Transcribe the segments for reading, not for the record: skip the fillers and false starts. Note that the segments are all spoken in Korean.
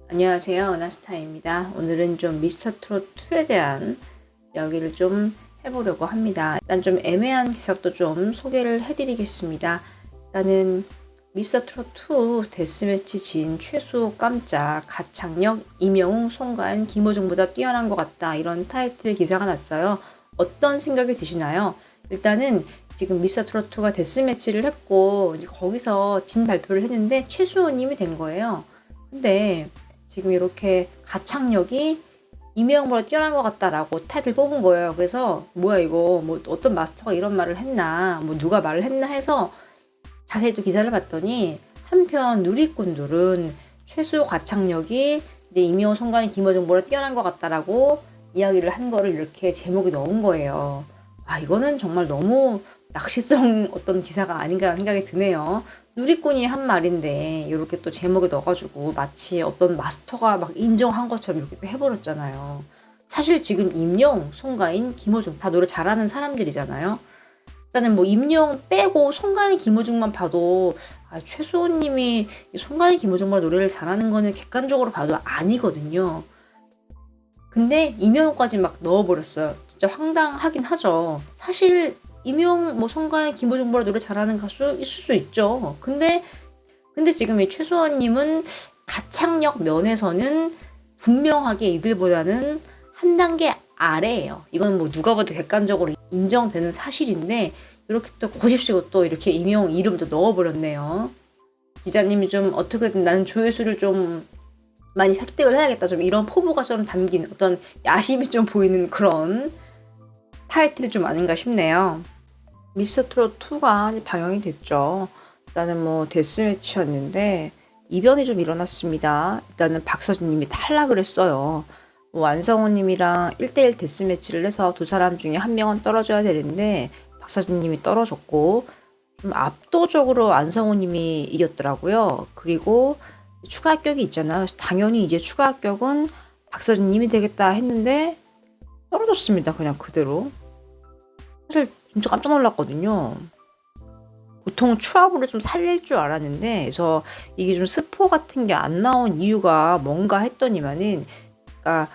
안녕하세요. 나스타입니다. 오늘은 좀 미스터트롯 2에 대한 이야기를 좀 해보려고 합니다. 일단 좀 애매한 기사도 좀 소개를 해드리겠습니다. 일단은 미스터트롯 2 데스매치 진 최수 깜짝 가창력 이명웅 송가인 김호중보다 뛰어난 것 같다, 이런 타이틀 기사가 났어요. 어떤 생각이 드시나요? 일단은 지금 미스터트롯 2가 데스매치를 했고 이제 거기서 진 발표를 했는데 최수호님이 된 거예요. 근데 지금 이렇게 가창력이 이명웅보다 뛰어난 것 같다라고 타이틀 뽑은 거예요. 그래서 뭐야 이거, 뭐 어떤 마스터가 이런 말을 했나, 뭐 누가 말을 했나 해서 자세히 또 기사를 봤더니 한편 누리꾼들은 최수 가창력이 이제 이명웅, 송가인, 김어중보다 뛰어난 것 같다라고 이야기를 한 거를 이렇게 제목에 넣은 거예요. 아, 이거는 정말 너무 낚시성 어떤 기사가 아닌가라는 생각이 드네요. 누리꾼이 한 말인데 이렇게 또 제목에 넣어가지고 마치 어떤 마스터가 막 인정한 것처럼 이렇게 또 해버렸잖아요. 사실 지금 임영웅, 송가인, 김호중 다 노래 잘하는 사람들이잖아요. 일단은 뭐 임영웅 빼고 송가인, 김호중만 봐도 최수호님이 송가인, 김호중보다 노래를 잘하는 거는 객관적으로 봐도 아니거든요. 근데 임영웅까지 막 넣어버렸어요. 진짜 황당하긴 하죠. 사실 임영웅, 뭐 송가인, 김호중보다 노래 잘하는 가수 있을 수 있죠. 근데 지금 이 최수원님은 가창력 면에서는 분명하게 이들보다는 한 단계 아래예요. 이건 뭐 누가 봐도 객관적으로 인정되는 사실인데 이렇게 또 고집시고 또 이렇게 임영웅 이름도 넣어버렸네요. 기자님이 좀 어떻게든 나는 조회수를 좀 많이 획득을 해야겠다, 좀 이런 포부가 좀 담긴 어떤 야심이 좀 보이는 그런 타이틀이 좀 아닌가 싶네요. 미스터트롯 2가 방영이 됐죠. 일단은 뭐 데스매치였는데 이변이 좀 일어났습니다. 일단은 박서진님이 탈락을 했어요. 뭐 안성우님이랑 1대1 데스매치를 해서 두 사람 중에 한 명은 떨어져야 되는데 박서진님이 떨어졌고 좀 압도적으로 안성우님이 이겼더라고요. 그리고 추가 합격이 있잖아요. 당연히 이제 추가 합격은 박서진님이 되겠다 했는데 떨어졌습니다. 그냥 그대로. 사실 진짜 깜짝 놀랐거든요. 보통 추합으로 좀 살릴 줄 알았는데, 그래서 이게 좀 스포 같은 게 안 나온 이유가 뭔가 했더니만은, 그러니까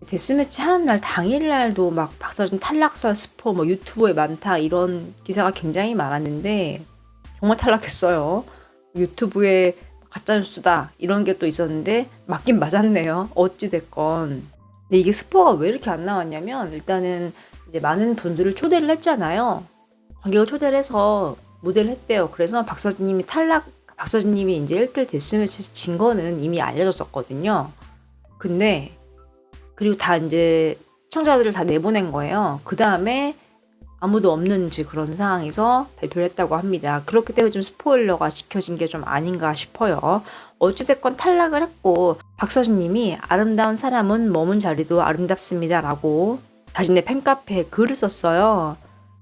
데스매치 하는 날 당일날도 막 박서진 탈락설 스포 뭐 유튜브에 많다, 이런 기사가 굉장히 많았는데 정말 탈락했어요. 유튜브에 가짜뉴스다 이런 게 또 있었는데 맞긴 맞았네요. 어찌됐건. 근데 이게 스포가 왜 이렇게 안 나왔냐면, 일단은 이제 많은 분들을 초대를 했잖아요. 관객을 초대를 해서 무대를 했대요. 그래서 박서진님이 이제 1대1 데스매치에서 진 거는 이미 알려졌었거든요. 근데 그리고 다 이제 시청자들을 다 내보낸 거예요. 그 다음에 아무도 없는 그런 상황에서 발표를 했다고 합니다. 그렇기 때문에 좀 스포일러가 지켜진 게 좀 아닌가 싶어요. 어찌됐건 탈락을 했고 박서진님이 아름다운 사람은 머문 자리도 아름답습니다 라고 자신의 팬카페에 글을 썼어요.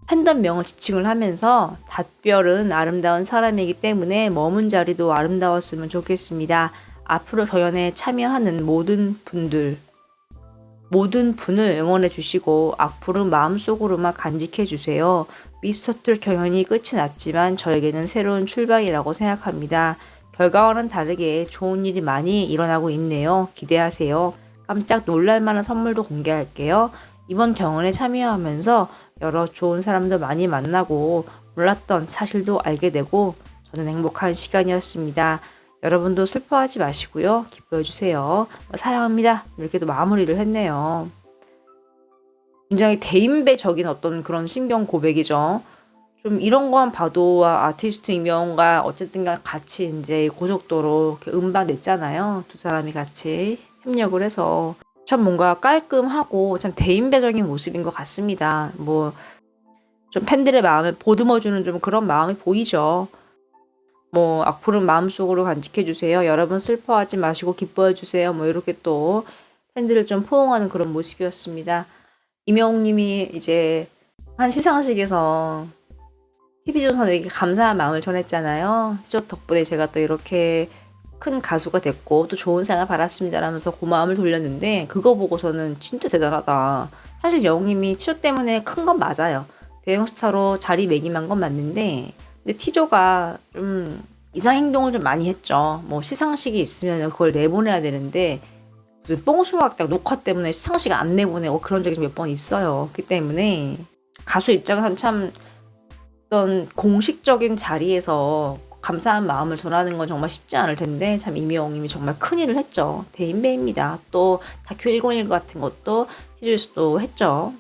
팬덤명을 지칭을 하면서 닷별은 아름다운 사람이기 때문에 머문 자리도 아름다웠으면 좋겠습니다. 앞으로 경연에 참여하는 모든 분을 응원해 주시고 악플은 마음속으로만 간직해 주세요. 미스터트롯 경연이 끝이 났지만 저에게는 새로운 출발이라고 생각합니다. 결과와는 다르게 좋은 일이 많이 일어나고 있네요. 기대하세요. 깜짝 놀랄만한 선물도 공개할게요. 이번 경연에 참여하면서 여러 좋은 사람도 많이 만나고 몰랐던 사실도 알게 되고 저는 행복한 시간이었습니다. 여러분도 슬퍼하지 마시고요. 기뻐해주세요. 사랑합니다. 이렇게도 마무리를 했네요. 굉장히 대인배적인 어떤 그런 신경 고백이죠. 좀 이런 거만 봐도 아티스트 임영웅과 어쨌든 같이 이제 고속도로 음반 냈잖아요. 두 사람이 같이 협력을 해서 참 뭔가 깔끔하고 참 대인배적인 모습인 것 같습니다. 뭐 좀 팬들의 마음을 보듬어주는 좀 그런 마음이 보이죠. 뭐 악플은 마음속으로 간직해주세요. 여러분 슬퍼하지 마시고 기뻐해주세요. 뭐 이렇게 또 팬들을 좀 포옹하는 그런 모습이었습니다. 임영웅님이 이제 한 시상식에서 TV조선에게 감사한 마음을 전했잖아요. 저 덕분에 제가 또 이렇게 큰 가수가 됐고 또 좋은 상을 받았습니다 라면서 고마움을 돌렸는데, 그거 보고서는 진짜 대단하다. 사실 영웅님이 치료 때문에 큰 건 맞아요. 대형 스타로 자리매김한 건 맞는데 근데 티조가 좀 이상 행동을 좀 많이 했죠. 뭐 시상식이 있으면 그걸 내보내야 되는데 무슨 뽕숭아학당 녹화 때문에 시상식 안 내보내고 그런 적이 몇 번 있어요. 그렇기 때문에 가수 입장에서는 참 어떤 공식적인 자리에서 감사한 마음을 전하는 건 정말 쉽지 않을 텐데 참 이미영님이 정말 큰일을 했죠. 대인배입니다. 또 다큐 101 같은 것도 티저에서도 했죠.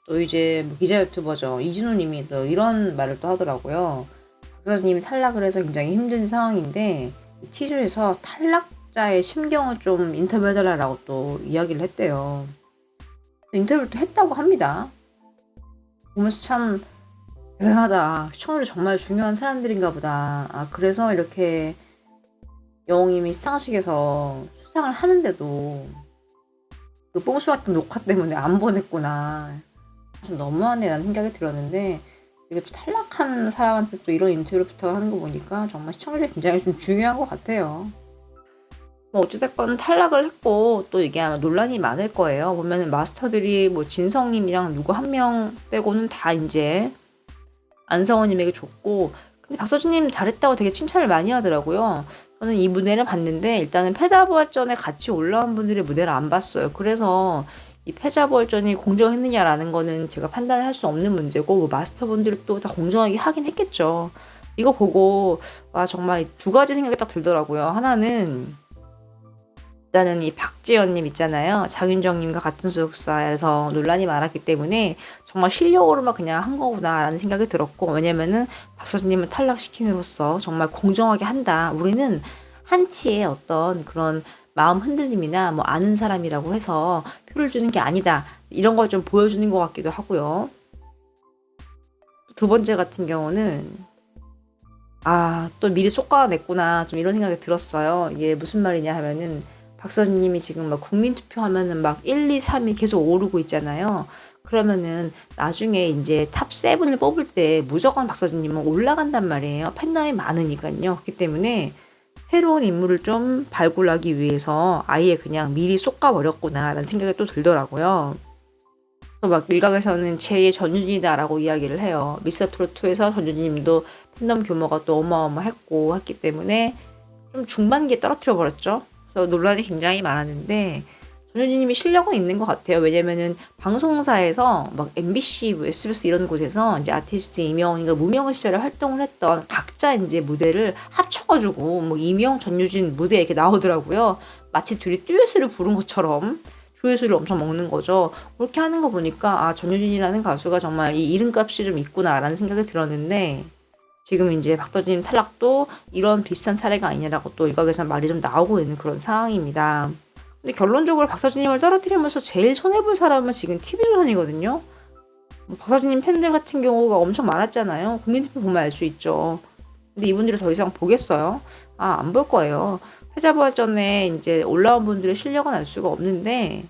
또 이제 뭐 기자 유튜버죠. 이진우님이 또 이런 말을 또 하더라고요. 박사님이 탈락을 해서 굉장히 힘든 상황인데 티저에서 탈락자의 심경을 좀 인터뷰해달라고 또 이야기를 했대요. 인터뷰를 또 했다고 합니다. 보면서 참 대단하다. 시청률이 정말 중요한 사람들인가 보다. 아, 그래서 이렇게 영웅님이 시상식에서 수상을 하는데도 그 뽕수 같은 녹화 때문에 안 보냈구나. 참 너무하네라는 생각이 들었는데 이게 또 탈락한 사람한테 또 이런 인터뷰를 부탁하는 거 보니까 정말 시청률이 굉장히 좀 중요한 것 같아요. 뭐 어찌됐건 탈락을 했고 또 이게 아마 논란이 많을 거예요. 보면은 마스터들이 뭐 진성님이랑 누구 한 명 빼고는 다 이제 안성원님에게 줬고, 근데 박서준님 잘했다고 되게 칭찬을 많이 하더라고요. 저는 이 무대를 봤는데 일단은 패자부활전에 같이 올라온 분들의 무대를 안 봤어요. 그래서 이 패자부활전이 공정했느냐라는 거는 제가 판단을 할 수 없는 문제고, 뭐 마스터분들이 또 다 공정하게 하긴 했겠죠. 이거 보고 와 정말 두 가지 생각이 딱 들더라고요. 하나는 일단은 이 박지연님 있잖아요. 장윤정님과 같은 소속사에서 논란이 많았기 때문에 정말 실력으로만 그냥 한 거구나라는 생각이 들었고, 왜냐면은 박서준님을 탈락시킴으로써 정말 공정하게 한다. 우리는 한치의 어떤 그런 마음 흔들림이나 뭐 아는 사람이라고 해서 표를 주는 게 아니다. 이런 걸 좀 보여주는 것 같기도 하고요. 두 번째 같은 경우는 또 미리 솎아냈구나. 좀 이런 생각이 들었어요. 이게 무슨 말이냐 하면은 박서진님이 지금 막 국민투표 하면은 막 1, 2, 3이 계속 오르고 있잖아요. 그러면은 나중에 이제 탑 7을 뽑을 때 무조건 박서진님은 올라간단 말이에요. 팬덤이 많으니까요. 그렇기 때문에 새로운 인물을 좀 발굴하기 위해서 아예 그냥 미리 솎아버렸구나라는 생각이 또 들더라고요. 그래서 막 일각에서는 제2의 전유진이다라고 이야기를 해요. 미스터트롯2에서 전유진님도 팬덤 규모가 또 어마어마했고 했기 때문에 좀 중반기에 떨어뜨려 버렸죠. 그래서 논란이 굉장히 많았는데 전효진님이 실력은 있는 것 같아요. 왜냐면은 방송사에서 막 MBC, SBS 이런 곳에서 이제 아티스트 이명웅이가 무명 시절에 활동을 했던 각자 이제 무대를 합쳐가지고 뭐 이명, 전효진 무대에 이렇게 나오더라고요. 마치 둘이 듀엣을 부른 것처럼 조회수를 엄청 먹는 거죠. 그렇게 하는 거 보니까 전효진이라는 가수가 정말 이 이름값이 좀 있구나라는 생각이 들었는데. 지금 이제 박서진님 탈락도 이런 비슷한 사례가 아니냐라고 또 일각에서 말이 좀 나오고 있는 그런 상황입니다. 근데 결론적으로 박서진님을 떨어뜨리면서 제일 손해볼 사람은 지금 TV조선이거든요. 박서진님 팬들 같은 경우가 엄청 많았잖아요. 국민투표 보면 알 수 있죠. 근데 이분들이 더 이상 보겠어요? 안 볼 거예요. 패자부활전에 이제 올라온 분들의 실력은 알 수가 없는데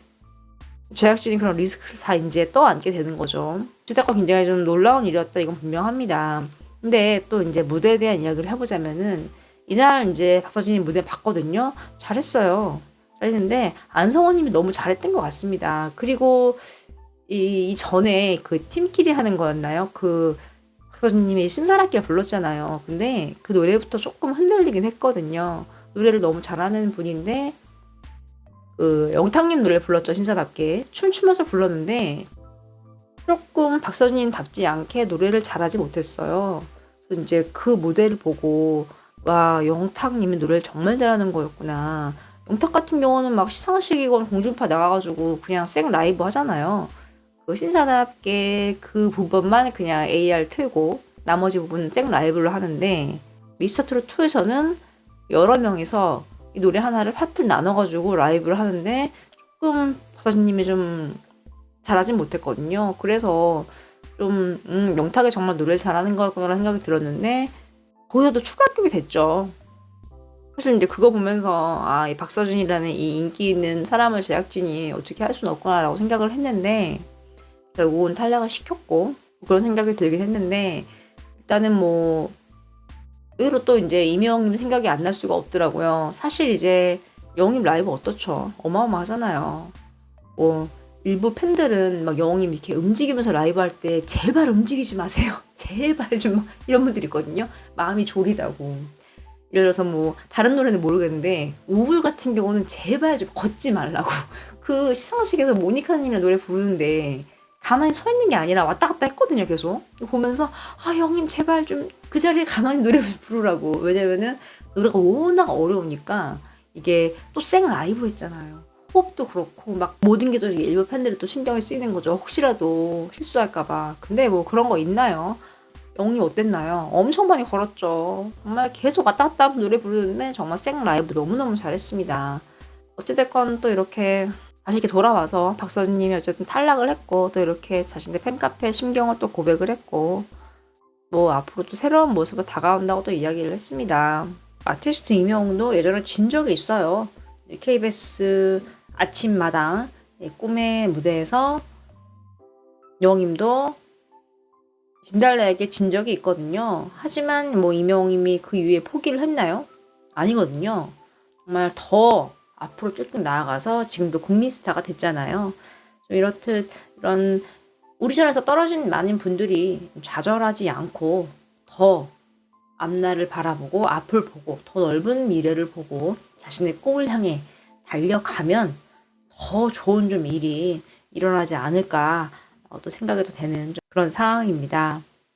제작진이 그런 리스크를 다 이제 떠안게 되는 거죠. 어찌됐건 굉장히 좀 놀라운 일이었다 이건 분명합니다. 근데 또 이제 무대에 대한 이야기를 해보자면은 이날 이제 박서진님 무대 봤거든요. 잘했어요. 잘했는데 안성원님이 너무 잘했던 것 같습니다. 그리고 이 전에 그 팀끼리 하는 거였나요? 그 박서진님이 신사답게 불렀잖아요. 근데 그 노래부터 조금 흔들리긴 했거든요. 노래를 너무 잘하는 분인데 그 영탁님 노래를 불렀죠. 신사답게 춤추면서 불렀는데 조금 박서진님답지 않게 노래를 잘하지 못했어요. 그래서 이제 그 무대를 보고 와 영탁님이 노래를 정말 잘하는 거였구나. 영탁 같은 경우는 막 시상식이건 공중파 나가가지고 그냥 생 라이브 하잖아요. 그 신사답게 그 부분만 그냥 AR 틀고 나머지 부분은 생 라이브를 하는데 미스터트롯 2에서는 여러 명이서 이 노래 하나를 파트를 나눠가지고 라이브를 하는데 조금 박서진님이 좀 잘하진 못했거든요. 그래서 좀 영탁이 정말 노래를 잘하는 거라는 생각이 들었는데 거기서도 추가 합격이 됐죠. 사실 이제 그거 보면서 이 박서준이라는 이 인기 있는 사람을 제작진이 어떻게 할 수는 없구나라고 생각을 했는데 결국은 탈락을 시켰고 그런 생각이 들긴 했는데 일단은 뭐 의외로 또 이제 이명님 생각이 안 날 수가 없더라고요. 사실 이제 영웅님 라이브 어떻죠? 어마어마하잖아요. 뭐 일부 팬들은 막 영웅님 이렇게 움직이면서 라이브 할 때 제발 움직이지 마세요. 제발 좀 이런 분들이 있거든요. 마음이 졸이다고. 예를 들어서 뭐 다른 노래는 모르겠는데 우울 같은 경우는 제발 좀 걷지 말라고. 그 시상식에서 모니카님이랑 노래 부르는데 가만히 서 있는 게 아니라 왔다 갔다 했거든요. 계속 보면서 아 형님 제발 좀 그 자리에 가만히 노래 부르라고. 왜냐면은 노래가 워낙 어려우니까 이게 또 생 라이브 했잖아요. 호흡도 그렇고 막 모든 게 또 일부 팬들이 또 신경이 쓰이는 거죠. 혹시라도 실수할까봐. 근데 뭐 그런 거 있나요? 영이 어땠나요? 엄청 많이 걸었죠. 정말 계속 왔다 갔다 하면서 노래 부르는데 정말 생 라이브 너무너무 잘했습니다. 어찌됐건 또 이렇게 다시 이렇게 돌아와서 박서준님이 어쨌든 탈락을 했고 또 이렇게 자신의 팬카페 심경을 또 고백을 했고 뭐 앞으로 또 새로운 모습을 다가온다고 또 이야기를 했습니다. 아티스트 임영웅도 예전에 진 적이 있어요. KBS 아침마당 꿈의 무대에서 영임도 진달래에게 진 적이 있거든요. 하지만 뭐 임영웅이 그 이후에 포기를 했나요? 아니거든요. 정말 더 앞으로 쭉쭉 나아가서 지금도 국민 스타가 됐잖아요. 좀 이렇듯 이런 오디션에서 떨어진 많은 분들이 좌절하지 않고 더 앞날을 바라보고 앞을 보고 더 넓은 미래를 보고 자신의 꿈을 향해 달려가면 더 좋은 좀 일이 일어나지 않을까 또 생각해도 되는 그런 상황입니다.